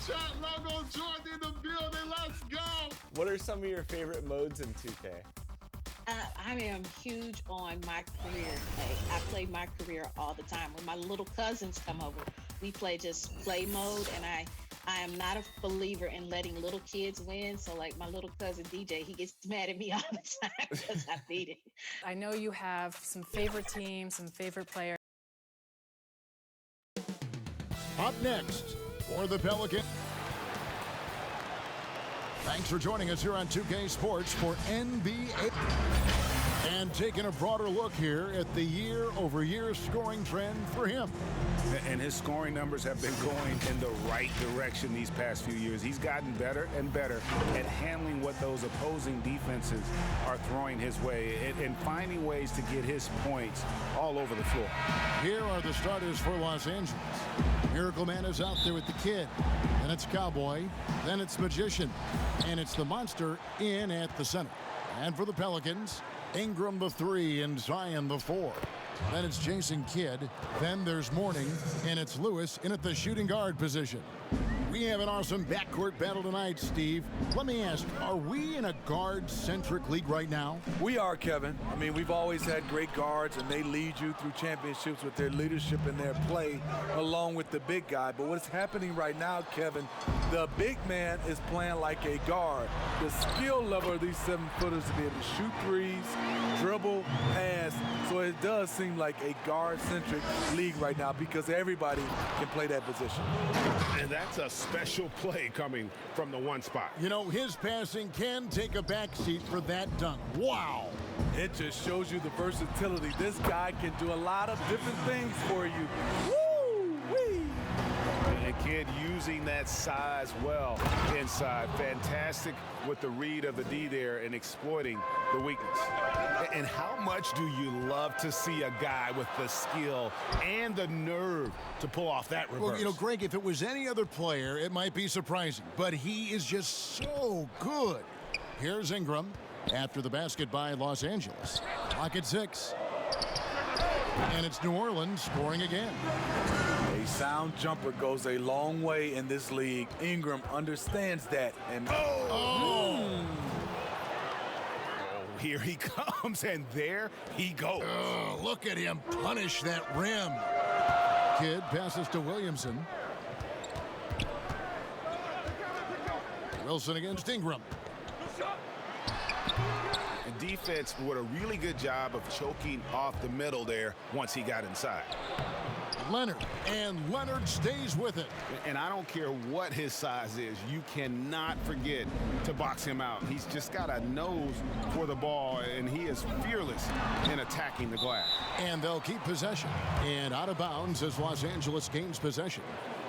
chat logo joined in the building. Let's go. What are some of your favorite modes in 2K? I am huge on my career play. I play my career all the time. When my little cousins come over, we play just play mode, and I am not a believer in letting little kids win. So like my little cousin DJ, he gets mad at me all the time because I beat him. I know you have some favorite teams, some favorite players. Up next for the Pelicans. Thanks for joining us here on 2K Sports for NBA. And taking a broader look here at the year-over-year scoring trend for him. And his scoring numbers have been going in the right direction these past few years. He's gotten better and better at handling what those opposing defenses are throwing his way and finding ways to get his points all over the floor. Here are the starters for Los Angeles. Miracle Man is out there with the kid. Then it's Cowboy. Then it's Magician. And it's the Monster in at the center. And for the Pelicans, Ingram the 3 and Zion the 4. Then it's Jason Kidd. Then there's Mourning. And it's Lewis in at the shooting guard position. We have an awesome backcourt battle tonight, Steve. Let me ask, are we in a guard-centric league right now? We are, Kevin. I mean, we've always had great guards, and they lead you through championships with their leadership and their play, along with the big guy. But what's happening right now, Kevin, the big man is playing like a guard. The skill level of these 7-footers to be able to shoot threes, dribble, pass. So it does seem like a guard-centric league right now because everybody can play that position. And that's a special play coming from the one spot. You know, his passing can take a backseat for that dunk. Wow. It just shows you the versatility. This guy can do a lot of different things for you. Woo-wee! And Kidd using that size well inside. Fantastic with the read of the D there and exploiting the weakness. And how much do you love to see a guy with the skill and the nerve to pull off that reverse? Well, you know, Greg, if it was any other player, it might be surprising. But he is just so good. Here's Ingram after the basket by Los Angeles. Clock at 6. And it's New Orleans scoring again. A sound jumper goes a long way in this league. Ingram understands that. And here he comes, and there he goes. Look at him punish that rim. Kidd passes to Williamson. Wilson against Ingram. And defense did a really good job of choking off the middle there once he got inside. Leonard, and Leonard stays with it. And I don't care what his size is, you cannot forget to box him out. He's just got a nose for the ball, and he is fearless in attacking the glass. And they'll keep possession. And out of bounds as Los Angeles gains possession.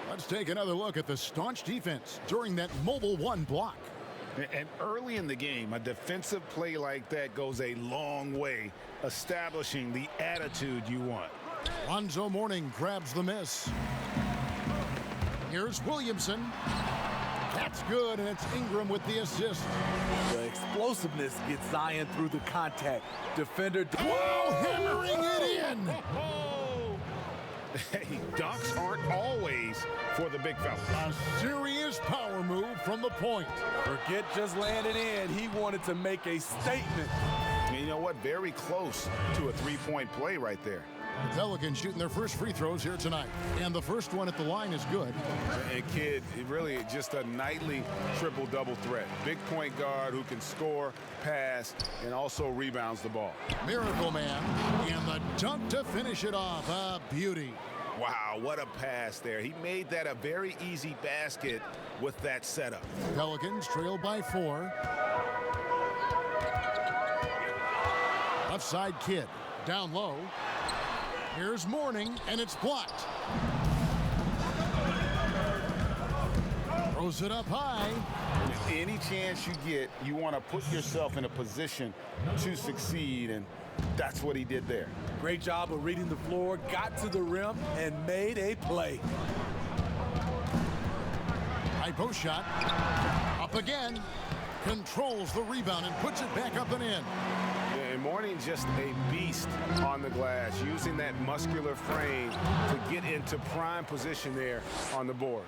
Let's take another look at the staunch defense during that mobile one block. And early in the game, a defensive play like that goes a long way, establishing the attitude you want. Lonzo Mourning grabs the miss. Here's Williamson. That's good, and it's Ingram with the assist. The explosiveness gets Zion through the contact. Defender. Whoa, hammering it in. Hey, dunks aren't always for the big fella. A serious power move from the point. Forget just landing in. He wanted to make a statement. And you know what? Very close to a three-point play right there. The Pelicans shooting their first free throws here tonight. And the first one at the line is good. And Kidd, really just a nightly triple-double threat. Big point guard who can score, pass, and also rebounds the ball. Miracle Man. And the dunk to finish it off. A beauty. Wow, what a pass there. He made that a very easy basket with that setup. Pelicans trail by 4. Left side Kidd. Down low. Here's Mourning, and it's blocked. Throws it up high. Any chance you get, you want to put yourself in a position to succeed, and that's what he did there. Great job of reading the floor, got to the rim, and made a play. High post shot. Up again. Controls the rebound and puts it back up and in. And Mourning just a beast on the glass, using that muscular frame to get into prime position there on the board.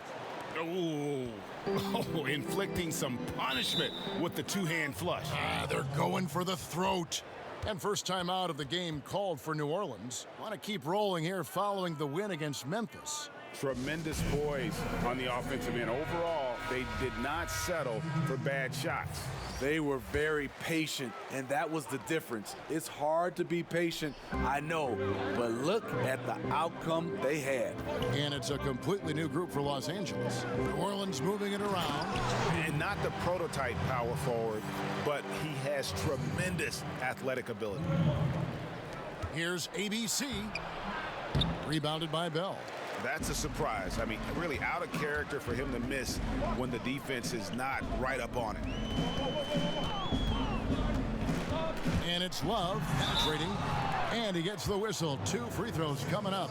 Ooh. Oh, inflicting some punishment with the two-hand flush. They're going for the throat. And first time out of the game called for New Orleans. Want to keep rolling here following the win against Memphis. Tremendous poise on the offensive end. Overall, they did not settle for bad shots. They were very patient, and that was the difference. It's hard to be patient, I know, but look at the outcome they had. And it's a completely new group for Los Angeles. New Orleans moving it around. And not the prototype power forward, but he has tremendous athletic ability. Here's ABC. Rebounded by Bell. That's a surprise. I mean, really out of character for him to miss when the defense is not right up on it. And it's Love penetrating. And he gets the whistle. 2 free throws coming up.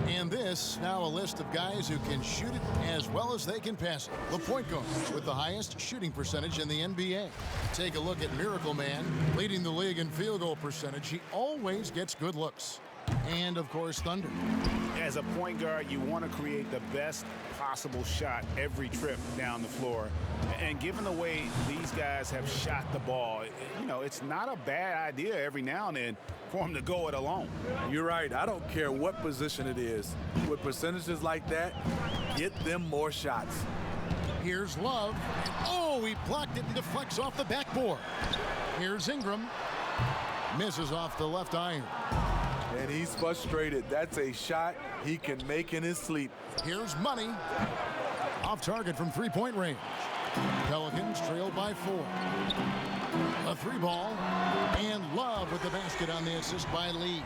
And this, now a list of guys who can shoot it as well as they can pass it. The point guard with the highest shooting percentage in the NBA. Take a look at Miracle Man, leading the league in field goal percentage. He always gets good looks. And, of course, Thunder. As a point guard, you want to create the best possible shot every trip down the floor. And given the way these guys have shot the ball, you know, it's not a bad idea every now and then for them to go it alone. You're right. I don't care what position it is. With percentages like that, get them more shots. Here's Love. Oh, he blocked it and deflects off the backboard. Here's Ingram. Misses off the left iron. And he's frustrated. That's a shot he can make in his sleep. Here's Money. Off target from three-point range. Pelicans trail by 4. A 3-ball. And Love with the basket on the assist by Lee.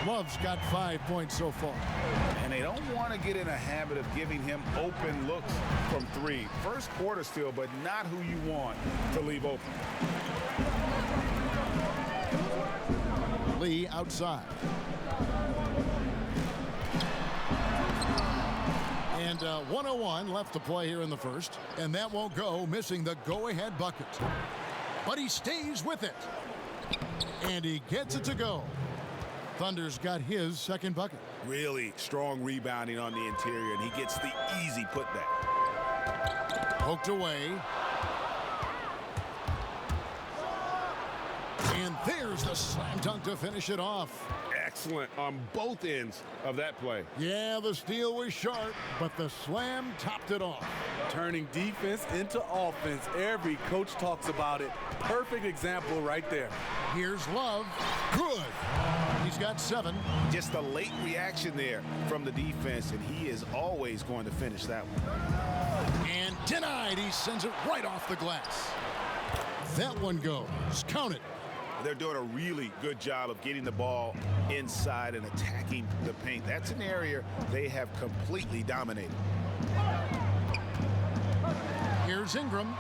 Love's got 5 points so far. And they don't want to get in a habit of giving him open looks from 3. First quarter still, but not who you want to leave open. Lee outside. And 1:01 left to play here in the first. And that won't go, missing the go-ahead bucket. But he stays with it. And he gets it to go. Thunder's got his second bucket. Really strong rebounding on the interior, and he gets the easy putback. Poked away. And there's the slam dunk to finish it off. Excellent on both ends of that play. Yeah, the steal was sharp, but the slam topped it off. Turning defense into offense. Every coach talks about it. Perfect example right there. Here's Love. Good. He's got 7. Just a late reaction there from the defense, and he is always going to finish that one. And denied. He sends it right off the glass. That one goes. Count it. They're doing a really good job of getting the ball inside and attacking the paint. That's an area they have completely dominated. Here's Ingram.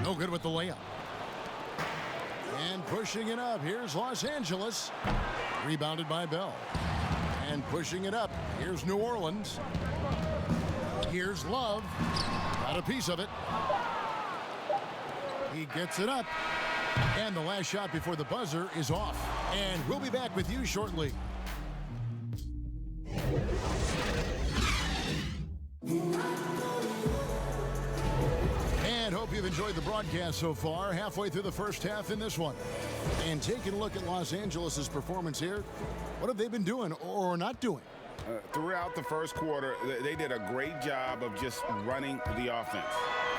No good with the layup. And pushing it up. Here's Los Angeles. Rebounded by Bell. And pushing it up. Here's New Orleans. Here's Love. Got a piece of it. He gets it up. And the last shot before the buzzer is off. And we'll be back with you shortly. And hope you've enjoyed the broadcast so far. Halfway through the first half in this one. And taking a look at Los Angeles' performance here. What have they been doing or not doing? Throughout the first quarter, they did a great job of just running the offense.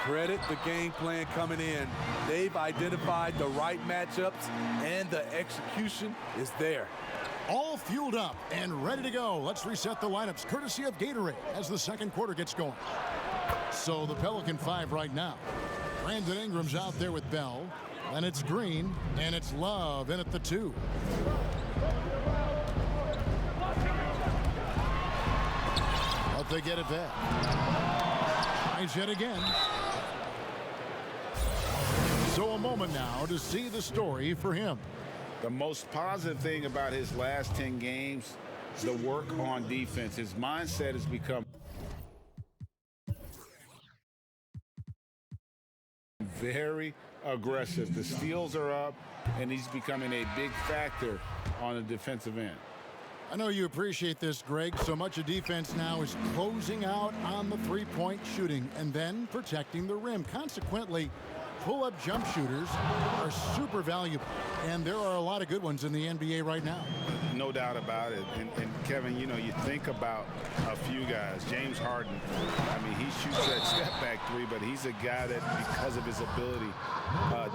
Credit the game plan coming in. They've identified the right matchups, and the execution is there. All fueled up and ready to go. Let's reset the lineups courtesy of Gatorade as the second quarter gets going. So the Pelican 5 right now. Brandon Ingram's out there with Bell. And it's Green, and it's Love in at the 2. But they get it back. Tries yet again. So a moment now to see the story for him. The most positive thing about his last 10 games is the work on defense. His mindset has become very aggressive. The steals are up, and he's becoming a big factor on the defensive end. I know you appreciate this, Greg. So much of defense now is closing out on the three-point shooting and then protecting the rim. Consequently, pull-up jump shooters are super valuable, and there are a lot of good ones in the NBA right now. No doubt about it. And Kevin, you know, you think about a few guys. James Harden, I mean, he shoots that step-back three, but he's a guy that, because of his ability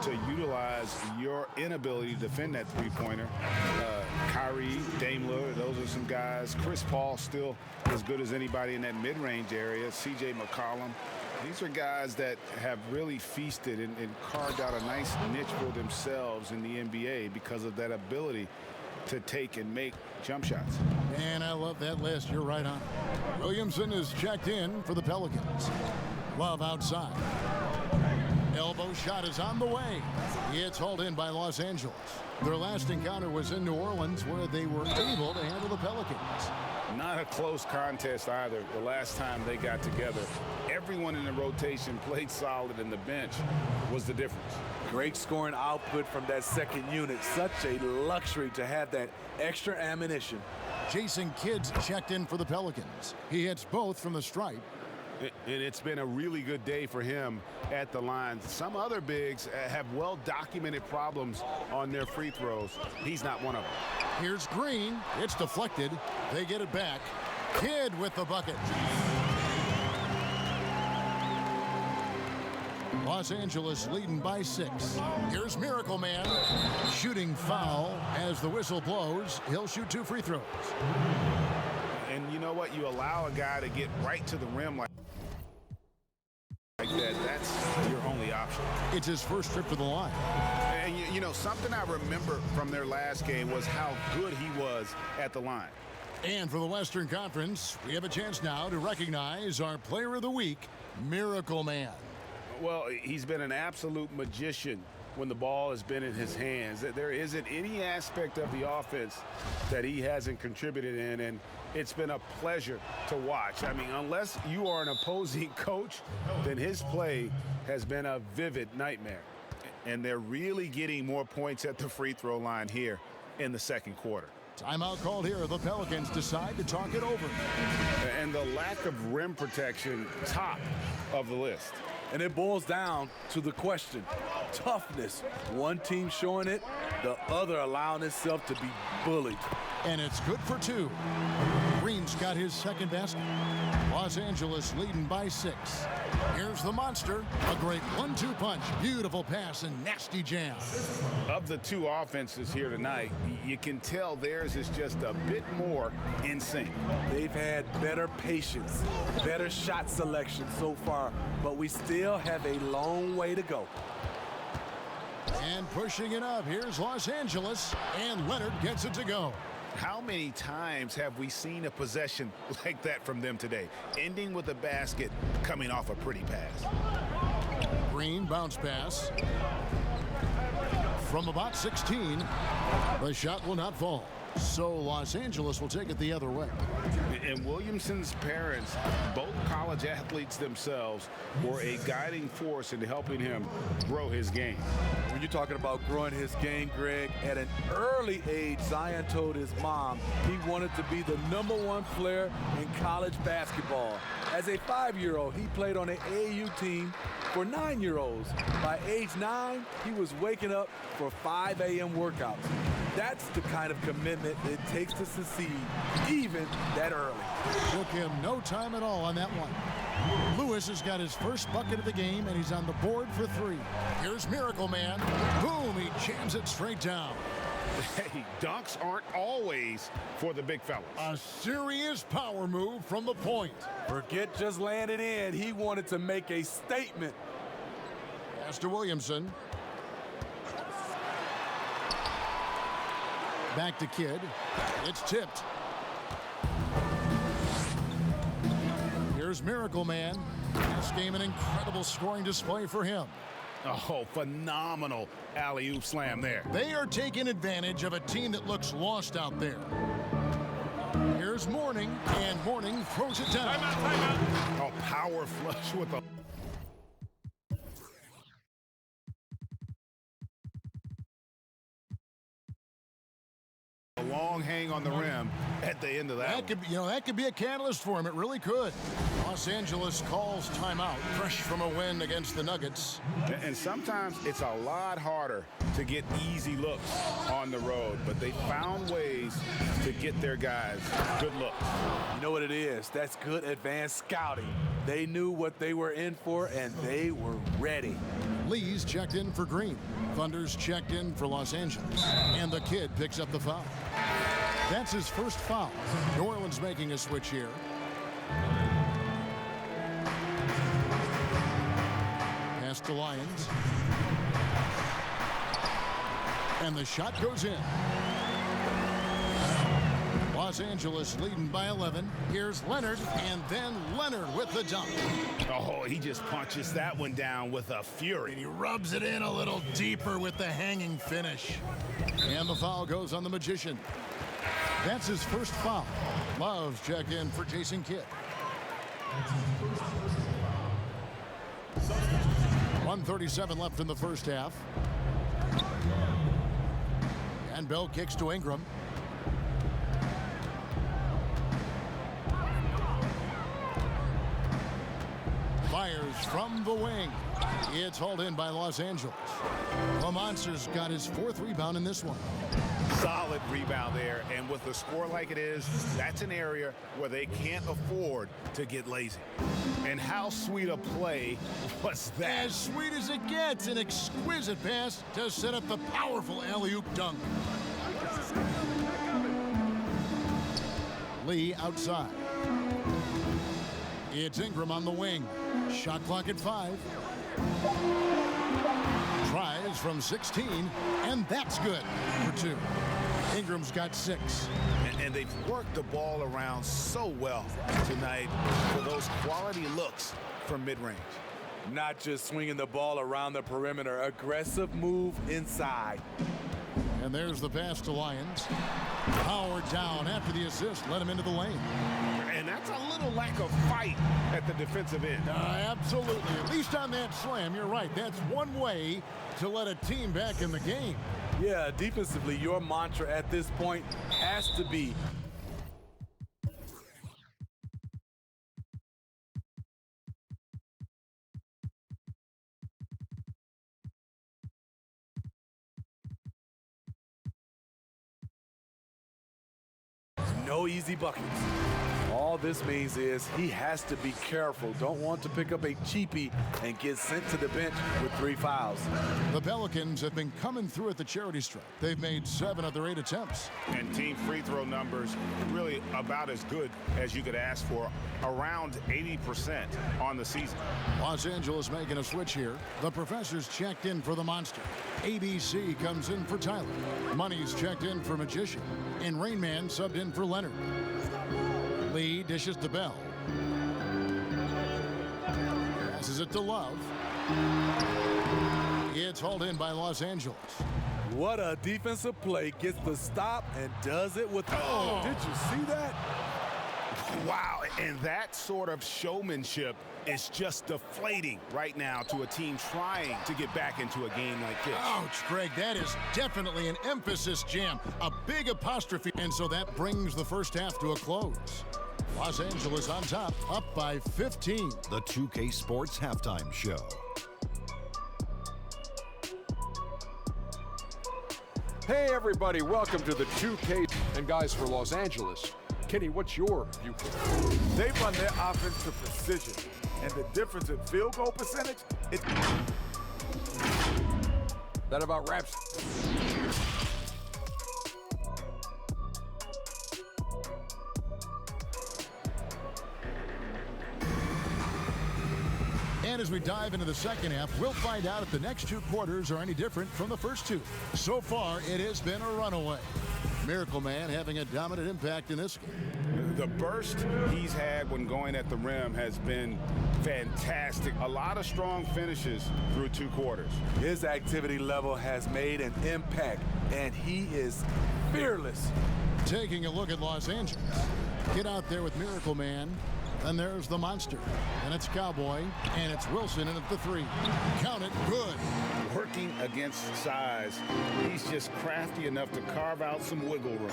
to utilize your inability to defend that three-pointer, Kyrie, Dame Lillard, those are some guys. Chris Paul still as good as anybody in that mid-range area. C.J. McCollum. These are guys that have really feasted and carved out a nice niche for themselves in the NBA because of that ability to take and make jump shots. And I love that list. You're right on. Williamson is checked in for the Pelicans. Love outside. Elbow shot is on the way. It's hauled in by Los Angeles. Their last encounter was in New Orleans, where they were able to handle the Pelicans. Not a close contest either the last time they got together. Everyone in the rotation played solid, and the bench was the difference. Great scoring output from that second unit. Such a luxury to have that extra ammunition. Jason Kidd's checked in for the Pelicans. He hits both from the stripe. And it's been a really good day for him at the line. Some other bigs have well-documented problems on their free throws. He's not one of them. Here's Green. It's deflected. They get it back. Kidd with the bucket. Los Angeles leading by 6. Here's Miracle Man. Shooting foul as the whistle blows. He'll shoot 2 free throws. And you know what? You allow a guy to get right to the rim like that. That's your only option. It's his first trip to the line. And you know, something I remember from their last game was how good he was at the line. And for the Western Conference, we have a chance now to recognize our Player of the Week, Miracle Man. Well, he's been an absolute magician when the ball has been in his hands. There isn't any aspect of the offense that he hasn't contributed in, and it's been a pleasure to watch. I mean, unless you are an opposing coach, then his play has been a vivid nightmare. And they're really getting more points at the free throw line here in the second quarter. Timeout called here. The Pelicans decide to talk it over. And the lack of rim protection, top of the list. And it boils down to the question, toughness. One team showing it, the other allowing itself to be bullied. And it's good for 2. Green's got his second basket. Los Angeles leading by 6. Here's the monster. A great 1-2 punch. Beautiful pass and nasty jam. Of the 2 offenses here tonight, you can tell theirs is just a bit more in sync. They've had better patience, better shot selection so far, but we still have a long way to go. And pushing it up, here's Los Angeles, and Leonard gets it to go. How many times have we seen a possession like that from them today, ending with a basket coming off a pretty pass? Green bounce pass. From about 16, the shot will not fall. So Los Angeles will take it the other way. And Williamson's parents, both college athletes themselves, were a guiding force in helping him grow his game. When you're talking about growing his game, Greg, at an early age, Zion told his mom he wanted to be the #1 player in college basketball. As a 5-year-old, he played on an AAU team for 9-year-olds. By age 9, he was waking up for 5 a.m. workouts. That's the kind of commitment it takes to succeed, even that early. Took him no time at all on that one. Lewis has got his first bucket of the game, and he's on the board for 3. Here's Miracle Man. Boom, he jams it straight down. Hey, dunks aren't always for the big fellas. A serious power move from the point. Forget just laying it in. He wanted to make a statement. Pass to Williamson. Back to Kidd. It's tipped. Here's Miracle Man. This game an incredible scoring display for him. Oh, phenomenal alley-oop slam there. They are taking advantage of a team that looks lost out there. Here's Mourning, and Mourning throws it down. Oh, power flush with a long hang on the rim at the end of that. That could be a catalyst for him. It really could. Los Angeles calls timeout, fresh from a win against the Nuggets. And sometimes it's a lot harder to get easy looks on the road, but they found ways to get their guys good looks. You know what it is? That's good advanced scouting. They knew what they were in for, and they were ready. Lee's checked in for Green. Thunder's checked in for Los Angeles. And the kid picks up the foul. That's his first foul. New Orleans making a switch here. Pass to Lyons. And the shot goes in. Los Angeles leading by 11. Here's Leonard, and then Leonard with the dunk. Oh, he just punches that one down with a fury. And he rubs it in a little deeper with the hanging finish. And the foul goes on the Magician. That's his first foul. Love's checked in for Jason Kidd. 1:37 left in the first half. And Bell kicks to Ingram. Fires from the wing. It's hauled in by Los Angeles. The Monsters got his fourth rebound in this one. Solid rebound there, and with a score like it is, that's an area where they can't afford to get lazy. And how sweet a play was that? As sweet as it gets, an exquisite pass to set up the powerful alley-oop dunk. Lee outside. It's Ingram on the wing. Shot clock at 5. Tries from 16, and that's good for 2. Ingram's got 6. And they've worked the ball around so well tonight for those quality looks from mid-range. Not just swinging the ball around the perimeter, aggressive move inside. And there's the pass to Lyons. Power down after the assist, let him into the lane. And that's a little lack of fight at the defensive end. Absolutely. At least on that slam, you're right. That's one way to let a team back in the game. Yeah, defensively, your mantra at this point has to be no easy buckets. All this means is he has to be careful. Don't want to pick up a cheapie and get sent to the bench with 3 fouls. The Pelicans have been coming through at the charity stripe. They've made 7 of their 8 attempts. And team free throw numbers really about as good as you could ask for, around 80% on the season. Los Angeles making a switch here. The Professor's checked in for the Monster. ABC comes in for Tyler. Money's checked in for Magician. And Rain Man subbed in for Leonard. Lee dishes to Bell. Passes it to Love. It's hauled in by Los Angeles. What a defensive play. Gets the stop and does it with... Oh, did you see that? Wow, and that sort of showmanship is just deflating right now to a team trying to get back into a game like this. Ouch, Greg, that is definitely an emphasis jam. A big apostrophe, and so that brings the first half to a close. Los Angeles on top, up by 15. The 2K Sports Halftime Show. Hey everybody, welcome to the 2K. And guys, for Los Angeles, Kenny, what's your viewpoint? They run their offense to precision, and the difference in field goal percentage is... That about wraps. And as we dive into the second half, we'll find out if the next 2 quarters are any different from the first 2. So far, it has been a runaway. Miracle Man having a dominant impact in this game. The burst he's had when going at the rim has been fantastic. A lot of strong finishes through 2 quarters. His activity level has made an impact, and he is fearless. Taking a look at Los Angeles. Get out there with Miracle Man. Then there's the monster. And it's Cowboy. And it's Wilson in at the 3. Count it. Good. Working against size, he's just crafty enough to carve out some wiggle room.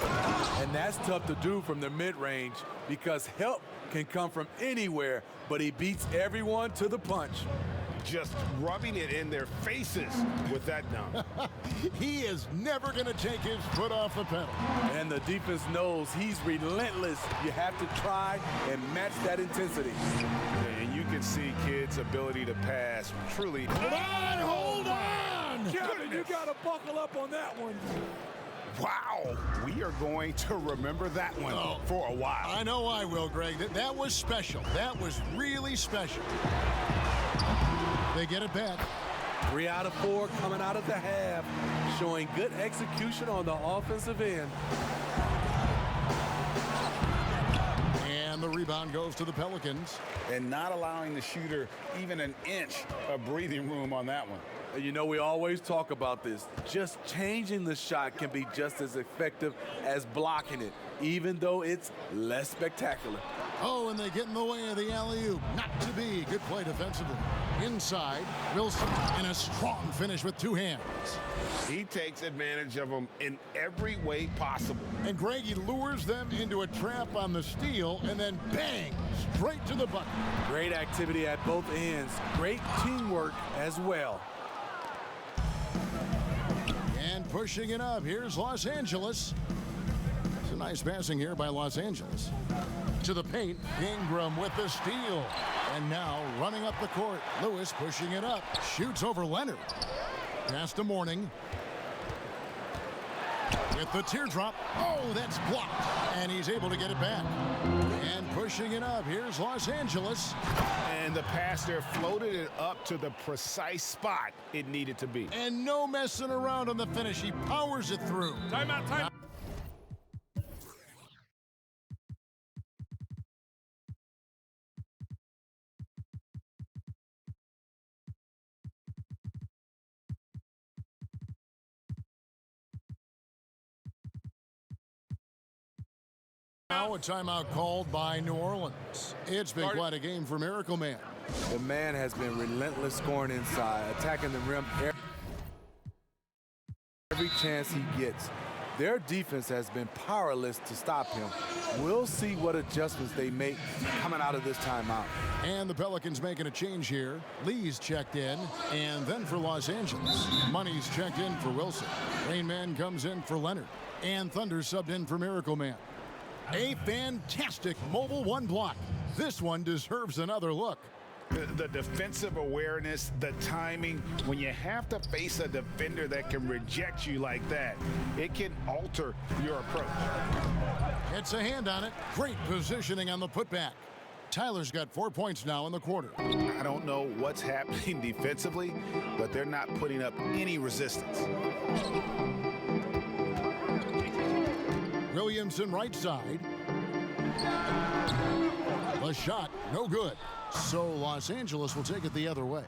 And that's tough to do from the mid-range because help can come from anywhere, but he beats everyone to the punch. Just rubbing it in their faces with that dunk. He is never going to take his foot off the pedal. And the defense knows he's relentless. You have to try and match that intensity. And you can see kids' ability to pass truly. Hold on! Kevin, you got to buckle up on that one. Wow, we are going to remember that one for a while. I know I will, Greg. That was special. That was really special. They get it back. 3 out of 4 coming out of the half, showing good execution on the offensive end. And the rebound goes to the Pelicans. And not allowing the shooter even an inch of breathing room on that one. You know, we always talk about this. Just changing the shot can be just as effective as blocking it, even though it's less spectacular. Oh, and they get in the way of the alley-oop. Not to be. Good play defensively. Inside, Wilson, and a strong finish with 2 hands. He takes advantage of them in every way possible. And Greg, he lures them into a trap on the steal, and then bang, straight to the bucket. Great activity at both ends. Great teamwork as well. And pushing it up, here's Los Angeles. It's a nice passing here by Los Angeles. To the paint, Ingram with the steal. And now running up the court, Lewis pushing it up. Shoots over Leonard. Pass to Mourning. With the teardrop. Oh, that's blocked. And he's able to get it back. And pushing it up, here's Los Angeles. And the pass there floated it up to the precise spot it needed to be. And no messing around on the finish. He powers it through. Timeout, time. Now a timeout called by New Orleans. It's been quite a game for Miracle Man. The man has been relentless scoring inside, attacking the rim every chance he gets. Their defense has been powerless to stop him. We'll see what adjustments they make coming out of this timeout. And the Pelicans making a change here. Lee's checked in, and then for Los Angeles. Money's checked in for Wilson. Rain Man comes in for Leonard. And Thunder subbed in for Miracle Man. A fantastic mobile 1 block. This one deserves another look. The defensive awareness, the timing, when you have to face a defender that can reject you like that, it can alter your approach. It's a hand on it. Great positioning on the putback. Tyler's got 4 points now in the quarter. I don't know what's happening defensively, but they're not putting up any resistance. Williamson right side. The shot, no good. So Los Angeles will take it the other way.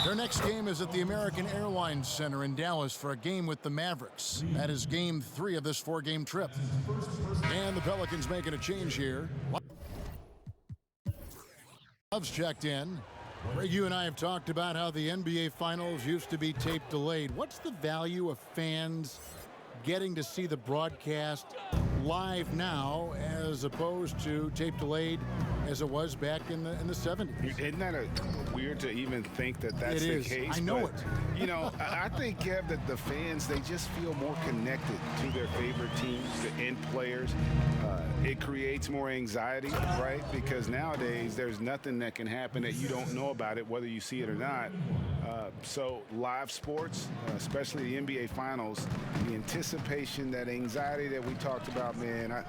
Their next game is at the American Airlines Center in Dallas for a game with the Mavericks. That is game 3 of this 4-game trip. And the Pelicans making a change here. Love's checked in. Greg, you and I have talked about how the NBA Finals used to be tape delayed. What's the value of fans getting to see the broadcast live now as opposed to tape delayed as it was back in the 70s? Isn't that weird to even think that that's the case? I know it. You know, I think, Kev, that the fans, they just feel more connected to their favorite teams, the end players. It creates more anxiety, right? Because nowadays there's nothing that can happen that you don't know about it, whether you see it or not. So live sports, especially the NBA Finals, the anticipation, that anxiety that we talked about, man,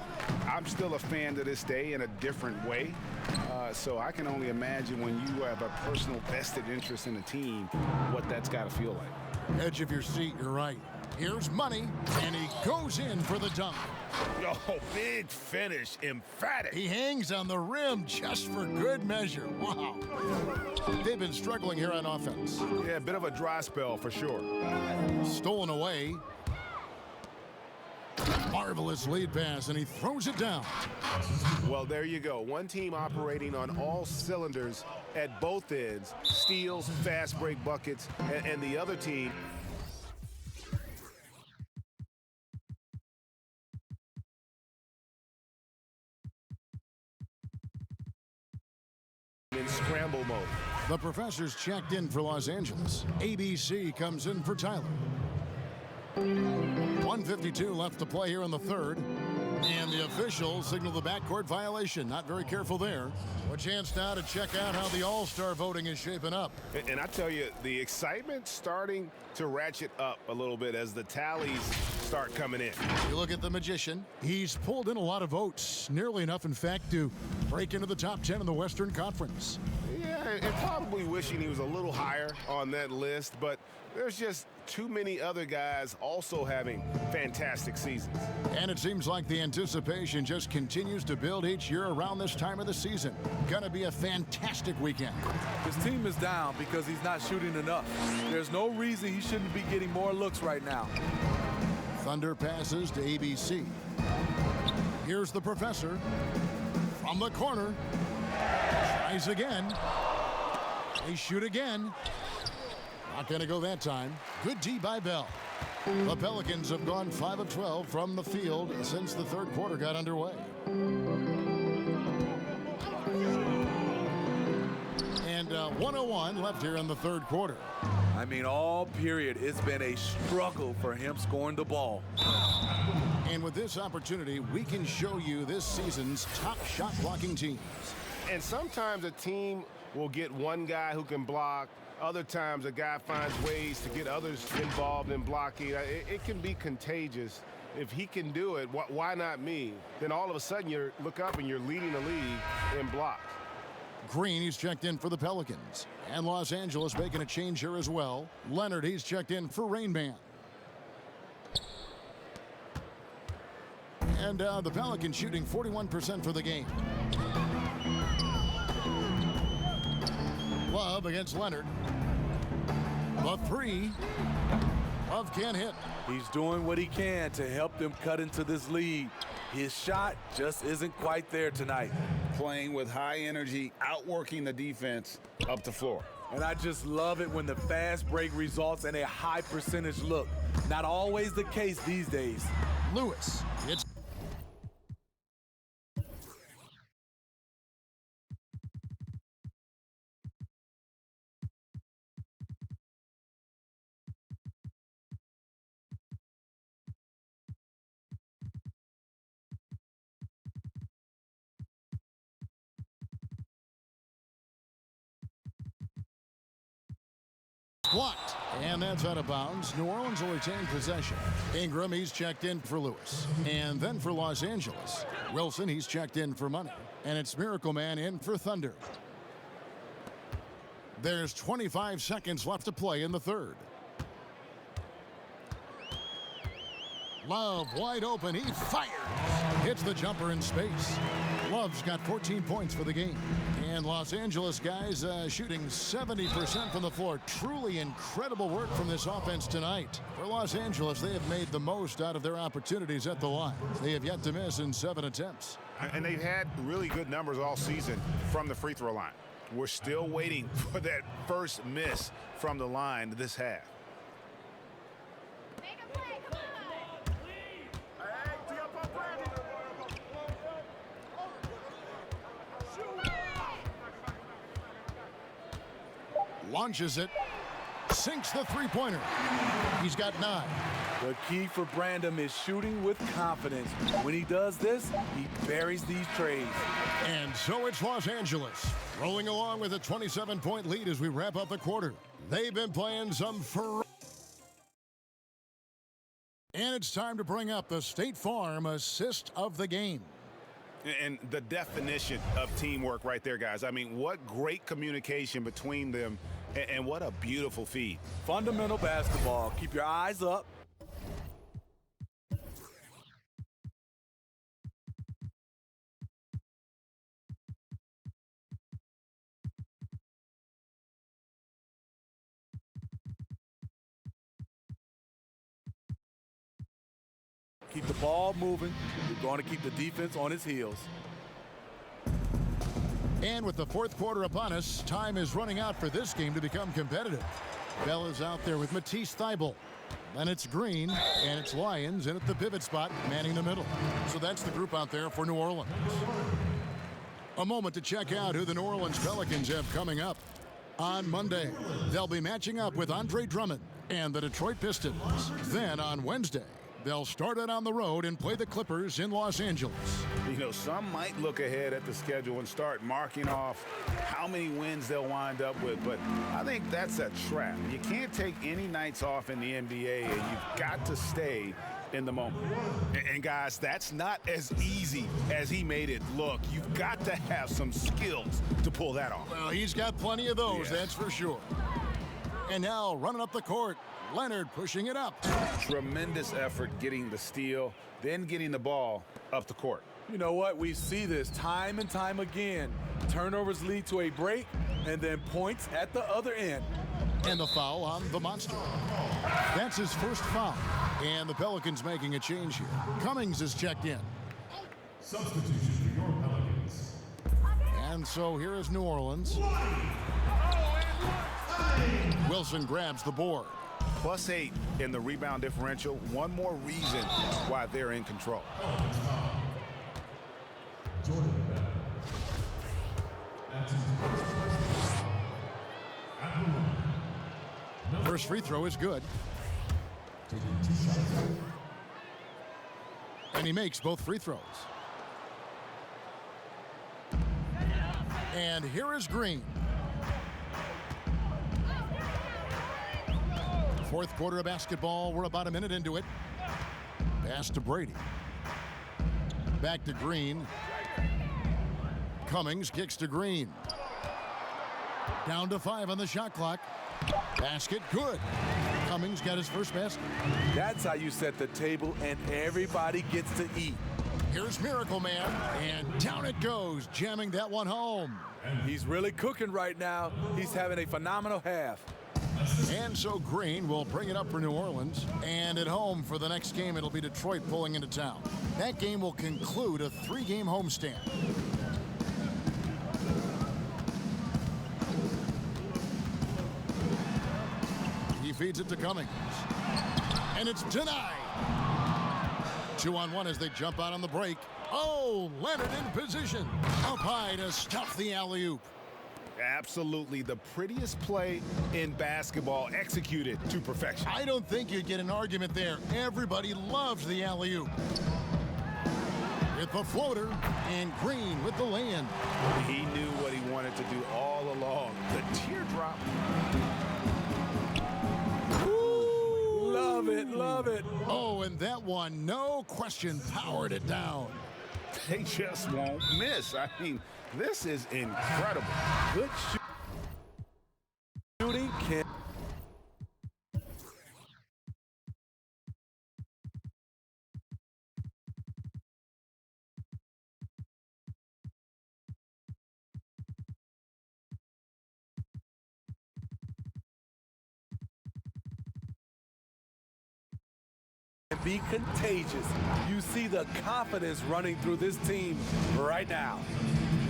I'm still a fan to this day in a different way. So I can only imagine when you have a personal vested interest in a team, what that's got to feel like. Edge of your seat, you're right. Here's Money, and he goes in for the dunk. Oh, big finish, emphatic. He hangs on the rim just for good measure. Wow. They've been struggling here on offense. Yeah, a bit of a dry spell for sure. Stolen away. Marvelous lead pass, and he throws it down. Well, there you go. One team operating on all cylinders at both ends. Steals, fast break buckets, and the other team in scramble mode. The professor's checked in for Los Angeles. ABC comes in for Tyler. 1:52 left to play here in the third. And the officials signal the backcourt violation. Not very careful there. A chance now to check out how the All-Star voting is shaping up. And I tell you, the excitement's starting to ratchet up a little bit as the tallies start coming in. You look at the Magician. He's pulled in a lot of votes. Nearly enough, in fact, to break into the top 10 in the Western Conference. Yeah, and probably wishing he was a little higher on that list, but there's just too many other guys also having fantastic seasons. And it seems like the anticipation just continues to build each year around this time of the season. Gonna be a fantastic weekend. His team is down because he's not shooting enough. There's no reason he shouldn't be getting more looks right now. Thunder passes to ABC. Here's the professor from the corner. Tries again. They shoot again. Not going to go that time. Good D by Bell. The Pelicans have gone 5 of 12 from the field since the third quarter got underway. And 101 left here in the third quarter. I mean, all period, it's been a struggle for him scoring the ball. And with this opportunity, we can show you this season's top shot blocking teams. And sometimes a team will get one guy who can block. Other times a guy finds ways to get others involved in blocking. It can be contagious. If he can do it, why not me? Then all of a sudden you look up and you're leading the league in blocks. Green, he's checked in for the Pelicans. And Los Angeles making a change here as well. Leonard, he's checked in for Rain Man. And the Pelicans shooting 41% for the game. Love against Leonard. The three. Love can't hit. He's doing what he can to help them cut into this lead. His shot just isn't quite there tonight. Playing with high energy, outworking the defense up the floor. And I just love it when the fast break results in a high percentage look. Not always the case these days. Lewis. It's blocked. And that's out of bounds. New Orleans will retain possession. Ingram, he's checked in for Lewis. And then for Los Angeles. Wilson, he's checked in for Money. And it's Miracle Man in for Thunder. There's 25 seconds left to play in the third. Love wide open. He fires. Hits the jumper in space. Love's got 14 points for the game. And Los Angeles guys shooting 70% from the floor. Truly incredible work from this offense tonight. For Los Angeles, they have made the most out of their opportunities at the line. They have yet to miss in 7 attempts. And they've had really good numbers all season from the free throw line. We're still waiting for that first miss from the line this half. Launches it, sinks the three-pointer. He's got 9. The key for Brandon is shooting with confidence. When he does this, he buries these trays. And so it's Los Angeles, rolling along with a 27-point lead as we wrap up the quarter. They've been playing some and it's time to bring up the State Farm assist of the game. And the definition of teamwork right there, guys. I mean, what great communication between them, and what a beautiful feed. Fundamental basketball. Keep your eyes up. Keep the ball moving. You're going to keep the defense on its heels. And with the fourth quarter upon us, time is running out for this game to become competitive. Bell is out there with Matisse Thybulle. Then it's Green, and it's Lyons in at the pivot spot, manning the middle. So that's the group out there for New Orleans. A moment to check out who the New Orleans Pelicans have coming up. On Monday, they'll be matching up with Andre Drummond and the Detroit Pistons. Then on Wednesday, they'll start it on the road and play the Clippers in Los Angeles. You know, some might look ahead at the schedule and start marking off how many wins they'll wind up with, but I think that's a trap. You can't take any nights off in the NBA, and you've got to stay in the moment. And guys, that's not as easy as he made it look. You've got to have some skills to pull that off. Well, he's got plenty of those, that's for sure. And now running up the court, Leonard pushing it up. Tremendous effort getting the steal, then getting the ball up the court. You know what? We see this time and time again. Turnovers lead to a break, and then points at the other end. And the foul on the monster. That's his first foul. And the Pelicans making a change here. Cummings is checked in. Substitution for your Pelicans. And so here is New Orleans. Wilson grabs the board. +8 in the rebound differential. One more reason why they're in control. Jordan Bell. First free throw is good. And he makes both free throws. And here is Green. Fourth quarter of basketball. We're about a minute into it. Pass to Brady. Back to Green. Cummings kicks to Green. Down to 5 on the shot clock. Basket good. Cummings got his first basket. That's how you set the table and everybody gets to eat. Here's Miracle Man, and down it goes, jamming that one home. He's really cooking right now. He's having a phenomenal half. And so Green will bring it up for New Orleans. And at home for the next game, it'll be Detroit pulling into town. That game will conclude a 3-game homestand. He feeds it to Cummings. And it's denied. 2-on-1 as they jump out on the break. Oh, Leonard in position. Up high to stuff the alley-oop. Absolutely the prettiest play in basketball, executed to perfection. I don't think you'd get an argument there. Everybody loves the alley-oop. With the floater, and Green with the lay-in. He knew what he wanted to do all along. The teardrop. Ooh. Love it, love it. Oh, and that one, no question, powered it down. They just won't miss. I mean, this is incredible. Good shooting. Be contagious. You see the confidence running through this team right now.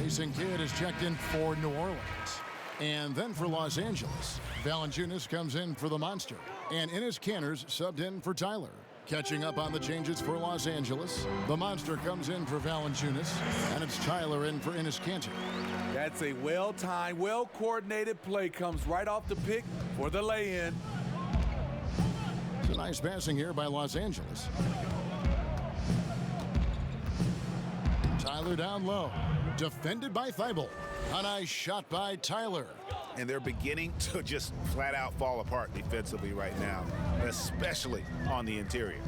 Mason Kidd is checked in for New Orleans. And then for Los Angeles, Valanciunas comes in for the Monster. And Enes Kanter's subbed in for Tyler. Catching up on the changes for Los Angeles, the Monster comes in for Valanciunas, and it's Tyler in for Enes Kanter. That's a well-timed, well-coordinated play. Comes right off the pick for the lay-in. It's a nice passing here by Los Angeles. Tyler down low. Defended by Thybulle. A nice shot by Tyler. And they're beginning to just flat out fall apart defensively right now, especially on the interior.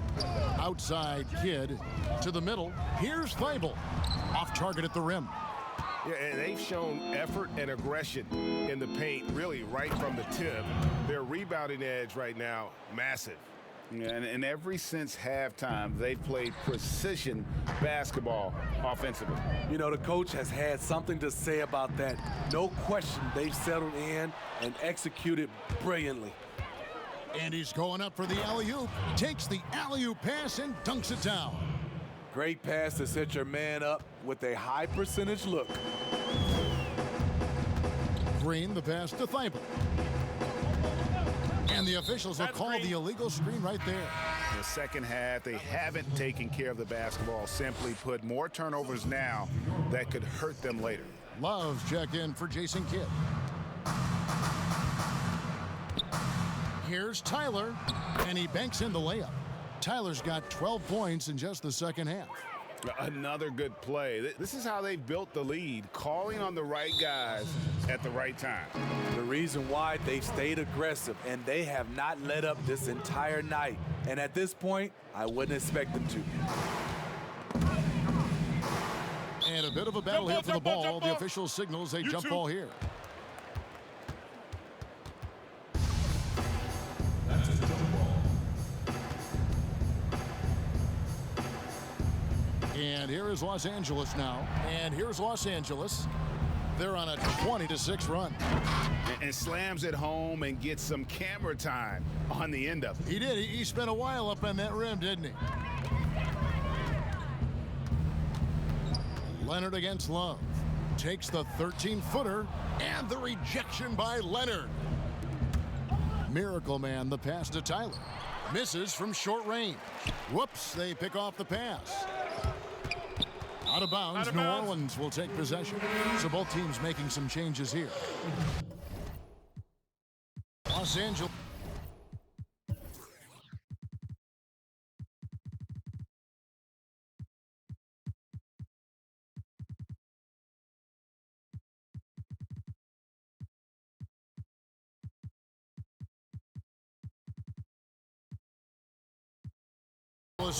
Outside Kidd to the middle. Here's Thybulle. Off target at the rim. Yeah, and they've shown effort and aggression in the paint, really right from the tip. Their rebounding edge right now, massive. And ever since halftime, they've played precision basketball offensively. You know, the coach has had something to say about that. No question, they've settled in and executed brilliantly. And he's going up for the alley-oop. Takes the alley-oop pass and dunks it down. Great pass to set your man up with a high percentage look. Green, the pass to Thibault. And the officials will call the illegal screen right there. In the second half, they haven't taken care of the basketball. Simply put, more turnovers now that could hurt them later. Love's check in for Jason Kidd. Here's Tyler, and he banks in the layup. Tyler's got 12 points in just the second half. Another good play. This is how they built the lead, calling on the right guys at the right time. The reason why they stayed aggressive, and they have not let up this entire night. And at this point, I wouldn't expect them to. And a bit of a battle here for the ball. The official signals a jump ball here. That's a jump ball. And here is Los Angeles now. And here's Los Angeles. They're on a 20-6 run. And slams it home and gets some camera time on the end of it. He did. He spent a while up on that rim, didn't he? Leonard against Love. Takes the 13-footer and the rejection by Leonard. Miracle Man, the pass to Tyler. Misses from short range. Whoops, they pick off the pass. Out of bounds, New Orleans will take possession. So both teams making some changes here. Los Angeles.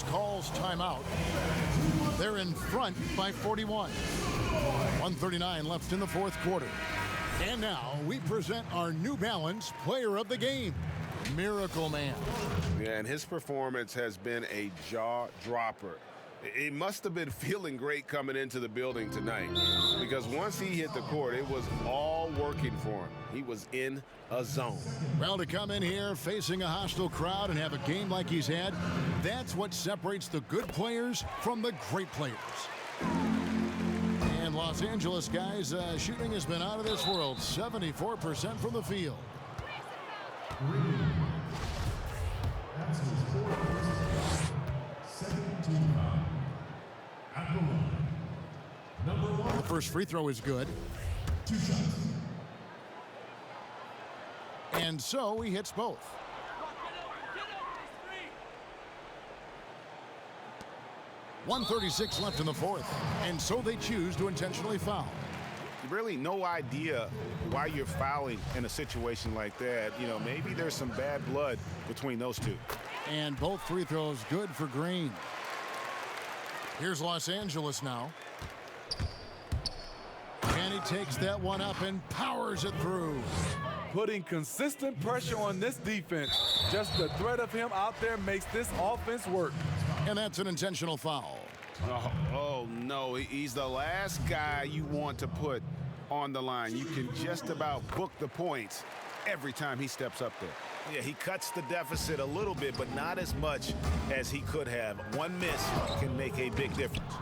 Calls timeout. They're in front by 41. 1:39 left in the fourth quarter. And now we present our New Balance Player of the Game, Miracle Man. Yeah, and his performance has been a jaw dropper. He must have been feeling great coming into the building tonight, because once he hit the court, it was all working for him. He was in a zone. Well, to come in here facing a hostile crowd and have a game like he's had, that's what separates the good players from the great players. And Los Angeles guys, shooting has been out of this world, 74% from the field. That's his fourth. Second team foul. At the line. Number one. The first free throw is good. 2 shots. And so he hits both. .136 left in the fourth. And so they choose to intentionally foul. Really no idea why you're fouling in a situation like that. You know, maybe there's some bad blood between those two. And both free throws good for Green. Here's Los Angeles now. And he takes that one up and powers it through. Putting consistent pressure on this defense. Just the threat of him out there makes this offense work. And that's an intentional foul. Oh, no, he's the last guy you want to put on the line. You can just about book the points every time he steps up there. Yeah, he cuts the deficit a little bit, but not as much as he could have. One miss can make a big difference.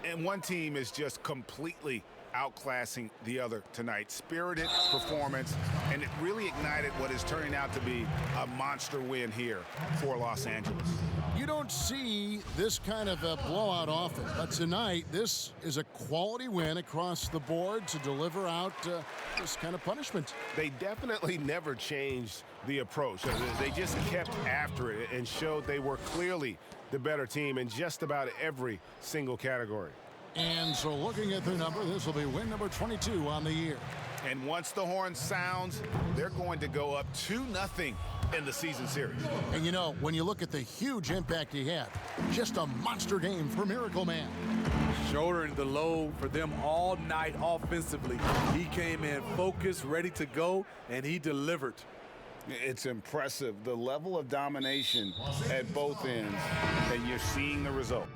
And one team is just completely outclassing the other tonight. Spirited performance, and it really ignited what is turning out to be a monster win here for Los Angeles. You don't see this kind of a blowout often, but tonight this is a quality win across the board to deliver out this kind of punishment. They definitely never changed the approach. They just kept after it and showed they were clearly the better team in just about every single category. And so looking at their number, this will be win number 22 on the year. And once the horn sounds, they're going to go up 2-0 in the season series. And you know, when you look at the huge impact he had, just a monster game for Miracle Man. Shouldering the load for them all night offensively. He came in focused, ready to go, and he delivered. It's impressive, the level of domination at both ends, and you're seeing the result.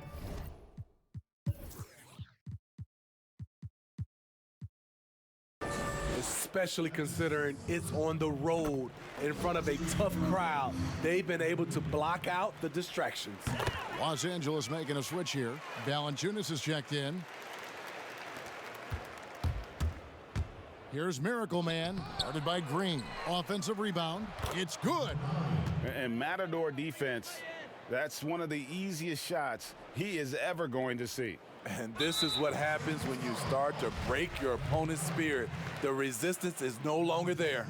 especially considering it's on the road in front of a tough crowd. They've been able to block out the distractions. Los Angeles making a switch here. Valanciunas is checked in. Here's Miracle Man, guarded by Green. Offensive rebound. It's good. And Matador defense, that's one of the easiest shots he is ever going to see. And this is what happens when you start to break your opponent's spirit. The resistance is no longer there.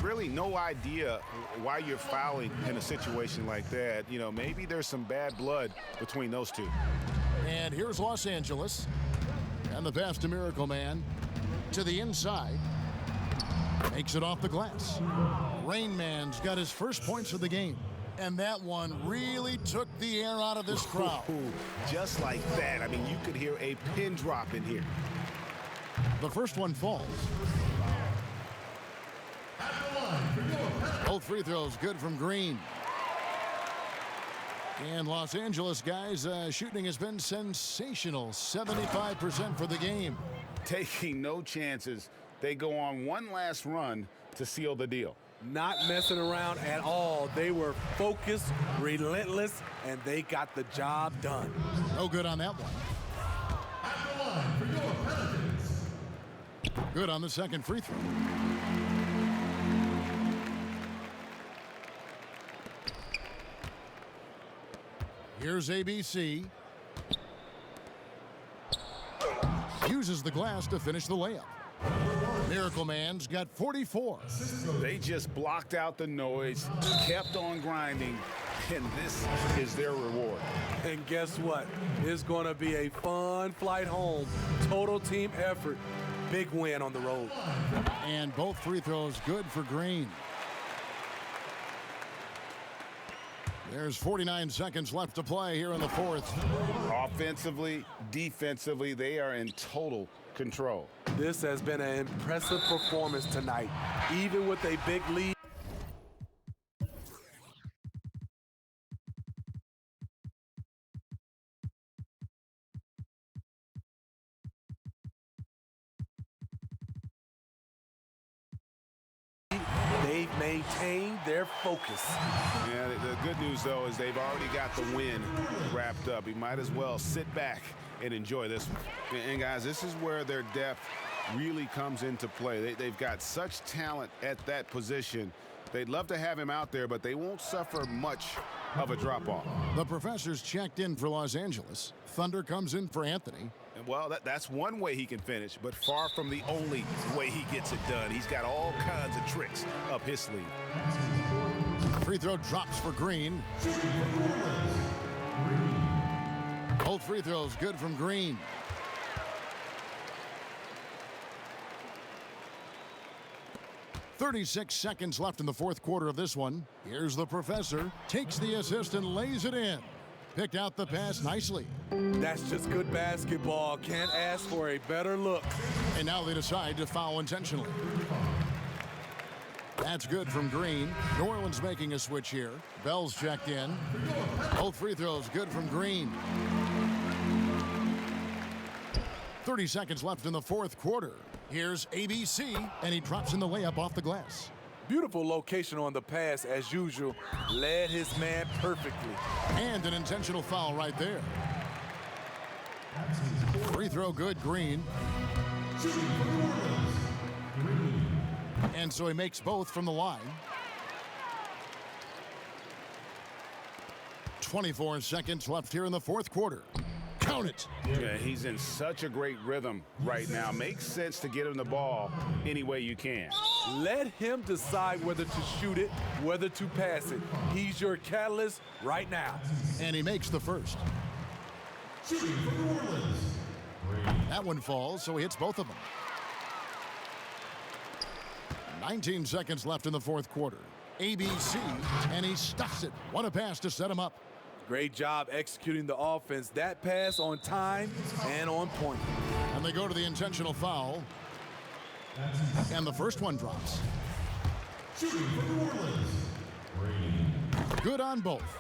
Really no idea why you're fouling in a situation like that. You know, maybe there's some bad blood between those two. And here's Los Angeles. And the pass to Miracle Man to the inside. Makes it off the glass. Rain Man's got his first points of the game. And that one really took the air out of this crowd. Just like that. I mean, you could hear a pin drop in here. The first one falls. Both free throws good from Green. And Los Angeles guys, shooting has been sensational. 75% for the game. Taking no chances. They go on one last run to seal the deal. Not messing around at all. They were focused, relentless, and they got the job done. No good on that one. Good on the second free throw. Here's ABC. Uses the glass to finish the layup. Miracle Man's got 44. They just blocked out the noise, kept on grinding, and this is their reward. And guess what? It's going to be a fun flight home. Total team effort. Big win on the road. And both free throws good for Green. There's 49 seconds left to play here in the fourth. Offensively, defensively, they are in total control. This has been an impressive performance tonight, even with a big lead. They've maintained their focus. Yeah, the good news, though, is they've already got the win wrapped up. You might as well sit back and enjoy this one. And guys, this is where their depth really comes into play. They've got such talent at that position. They'd love to have him out there, but they won't suffer much of a drop-off. The professor's checked in for Los Angeles. Thunder comes in for Anthony. And well, that's one way he can finish, but far from the only way he gets it done. He's got all kinds of tricks up his sleeve. Free throw drops for Green. Both free throws good from Green. "36 seconds left in the fourth quarter of this one. Here's the professor. Takes the assist and lays it in. Picked out the pass nicely. That's just good basketball. Can't ask for a better look. And now they decide to foul intentionally. That's good from Green. New Orleans making a switch here. Bell's checked in. Both free throws good from Green. 30 seconds left in the fourth quarter. Here's ABC, and he drops in the layup off the glass. Beautiful location on the pass, as usual. Led his man perfectly. And an intentional foul right there. Free throw good, Green. And so he makes both from the line. 24 seconds left here in the fourth quarter. Count it. Yeah, he's in such a great rhythm right now. Makes sense to get him the ball any way you can. Let him decide whether to shoot it, whether to pass it. He's your catalyst right now. And he makes the first. That one falls, so he hits both of them. 19 seconds left in the fourth quarter. ABC, and he stuffs it. What a pass to set him up. Great job executing the offense. That pass on time and on point. And they go to the intentional foul. And the first one drops. Good on both.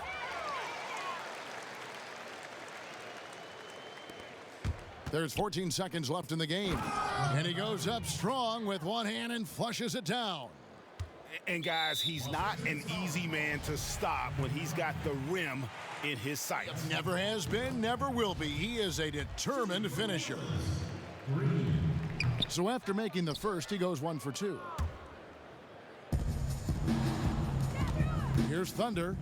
There's 14 seconds left in the game. And he goes up strong with one hand and flushes it down. And guys, he's not an easy man to stop when he's got the rim in his sights. Never has been, never will be. He is a determined finisher. So after making the first, he goes 1 for 2. Here's Thunder.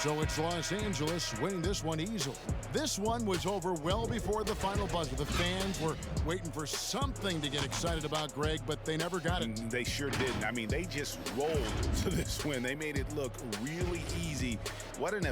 So it's Los Angeles winning this one easily. This one was over well before the final buzzer. The fans were waiting for something to get excited about, Greg, but they never got it. They sure didn't. I mean, they just rolled to this win. They made it look really easy. What an